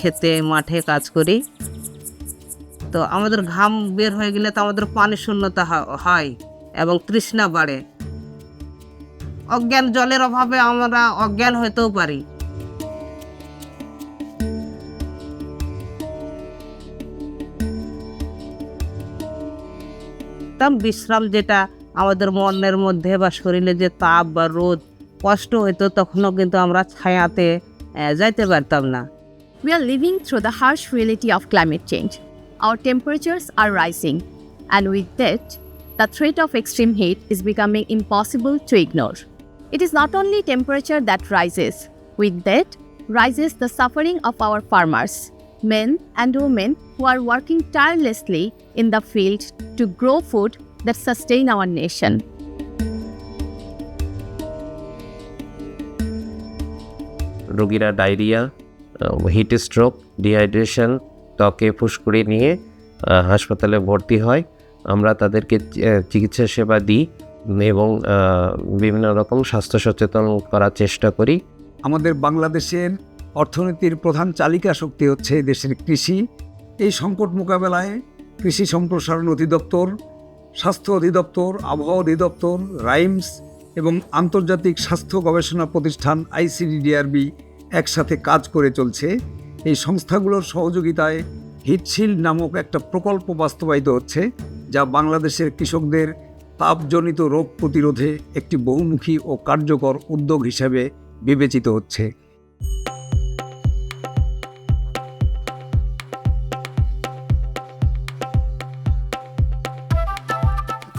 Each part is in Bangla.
ক্ষেতে মাঠে কাজ করি। তো আমাদের ঘাম বের হয়ে গেলে তো আমাদের পানি শূন্যতা হয় এবং তৃষ্ণা বাড়ে। জলের অভাবে আমরা অজ্ঞান হতেও পারি। বিশ্রাম যেটা আমাদের মনের মধ্যে বা শরীরে যে তাপ বা রোদ কষ্ট হইতো, তখনও কিন্তু আমরা ছায়াতে যাইতে পারতাম না। We are living through the harsh reality of climate change. Our temperatures are rising, and with that, the threat of extreme heat is becoming impossible to ignore. It is not only temperature that rises, with that rises the suffering of our farmers, men and women who are working tirelessly in the field to grow food that sustain our nation. রোগীরা ডায়রিয়া, হিট স্ট্রোক, ডিহাইড্রেশন, ত্বকে ফুসকুড়ি নিয়ে হাসপাতালে ভর্তি হয়। আমরা তাদেরকে চিকিৎসা সেবা দিই এবং বিভিন্ন রকম স্বাস্থ্য সচেতন করার চেষ্টা করি। আমাদের বাংলাদেশের অর্থনীতির প্রধান চালিকা শক্তি হচ্ছে দেশের কৃষি। এই সংকট মোকাবেলায় কৃষি সম্প্রসারণ অধিদপ্তর, স্বাস্থ্য অধিদপ্তর, আবহাওয়া অধিদপ্তর, রাইমস এবং আন্তর্জাতিক স্বাস্থ্য গবেষণা প্রতিষ্ঠান ICDDRB একসাথে কাজ করে চলছে। এই সংস্থাগুলোর সহযোগিতায় হিটশিল্ড নামক একটা প্রকল্প বাস্তবায়িত হচ্ছে, যা বাংলাদেশের কৃষকদের তাপজনিত রোগ প্রতিরোধে একটি বহুমুখী ও কার্যকর উদ্যোগ হিসেবে বিবেচিত হচ্ছে।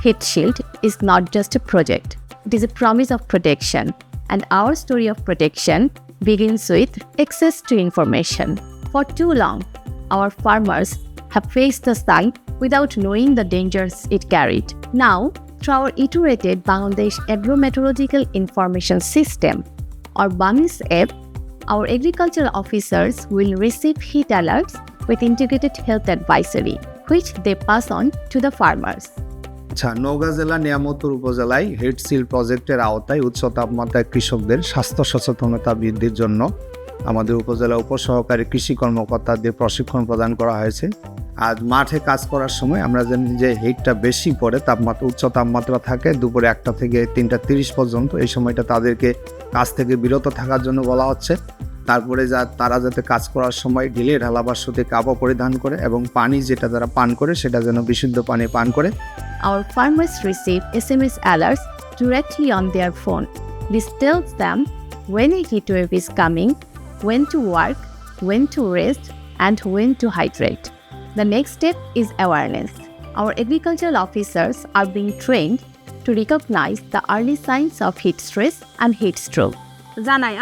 Heat Shield is not just a project, it is a promise of protection, and our story of protection begins with access to information. For too long, our farmers have faced the sun without knowing the dangers it carried. Now, through our iterated Bangladesh Agro-Meteorological Information System, or BAMIS app, our agricultural officers will receive heat alerts with integrated health advisory, which they pass on to the farmers. Naogaon জেলা নিয়ামতপুর উপজেলায় হিটশিল্ড প্রজেক্টের আওতায় উচ্চ তাপমাত্রায় কৃষকদের স্বাস্থ্য সচেতনতা বৃদ্ধির জন্য আমাদের উপজেলা উপসহকারী কৃষি কর্মকর্তাদের প্রশিক্ষণ প্রদান করা হয়েছে। আজ মাঠে কাজ করার সময় আমরা জানি যে হিটটা বেশি পড়ে, উচ্চ তাপমাত্রা থাকে দুপুরে 1টা থেকে 3:30 পর্যন্ত। এই সময়টা তাদেরকে কাজ থেকে বিরত থাকার জন্য বলা হচ্ছে। তারপরে তারা যাতে কাজ করার সময় ঢিলে ঢালা বাসতে কাপড় পরিধান করে এবং পানি যেটা তারা পান করে সেটা যেন বিশুদ্ধ পানি পান করে। Our farmers receive SMS alerts directly on their phone. This tells them when a heat wave is coming, when to work, when to rest, and when to hydrate. The next step is awareness. Our agricultural officers are being trained to recognize the early signs of heat stress and heat stroke.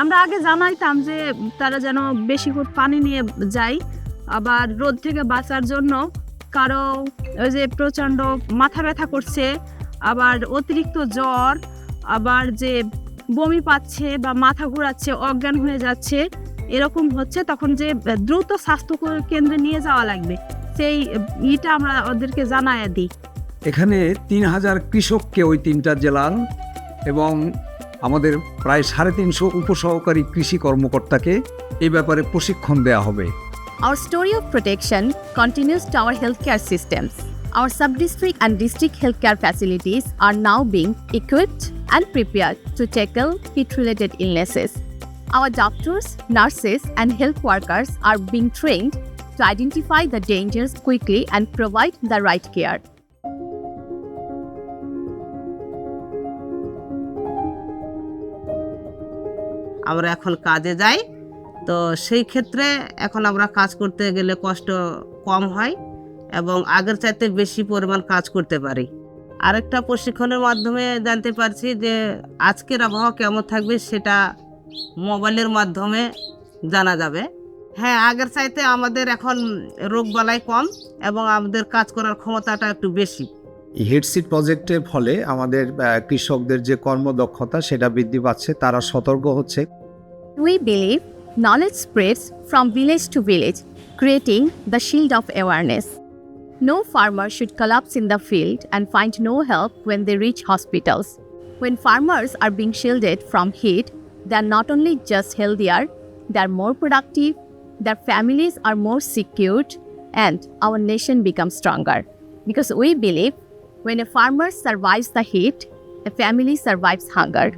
আমরা আগে জানাইতাম যে তারা যেন বেশি করে পানি নিয়ে যায়, আবার রোদ থেকে বাঁচার জন্য কারো ওই যে প্রচণ্ড মাথা ব্যথা করছে, আবার অতিরিক্ত জ্বর, আবার যে বমি পাচ্ছে বা মাথা ঘোরাচ্ছে, অজ্ঞান হয়ে যাচ্ছে, এরকম হচ্ছে, তখন যে দ্রুত স্বাস্থ্য কেন্দ্রে নিয়ে যাওয়া লাগবে সেই ইটা আমরা ওদেরকে জানায়া দিই। এখানে 3000 কৃষককে ওই 3টা জেলার এবং আমাদের প্রায় 350 উপসহকারী কৃষি কর্মকর্তাকে এই ব্যাপারে প্রশিক্ষণ দেওয়া হবে। Our story of protection continues to our healthcare systems. Our sub-district and district healthcare facilities are now being equipped and prepared to tackle heat-related illnesses. Our doctors, nurses, and health workers are being trained to identify the dangers quickly and provide the right care. আমরা এখন কাজে যাই, তো সেই ক্ষেত্রে এখন আমরা কাজ করতে গেলে কষ্ট কম হয় এবং আগের চাইতে বেশি পরিমাণ কাজ করতে পারি। আরেকটা প্রশিক্ষণের মাধ্যমে জানতে পারছি যে আজকের আবহাওয়া কেমন থাকবে সেটা মোবাইলের মাধ্যমে জানা যাবে। হ্যাঁ, আগের চাইতে আমাদের এখন রোগবালাই কম এবং আমাদের কাজ করার ক্ষমতাটা একটু বেশি। হিটশিল্ড প্রজেক্টের ফলে আমাদের কৃষকদের যে কর্মদক্ষতা সেটা বৃদ্ধি পাচ্ছে, তারা সতর্ক হচ্ছে। We believe knowledge spreads from village to village, creating the shield of awareness. No farmer should collapse in the field and find no help when they reach hospitals. When farmers are being shielded from heat, they are not only just healthier, they are more productive, their families are more secured, and our nation becomes stronger. Because we believe when a farmer survives the heat, a family survives hunger.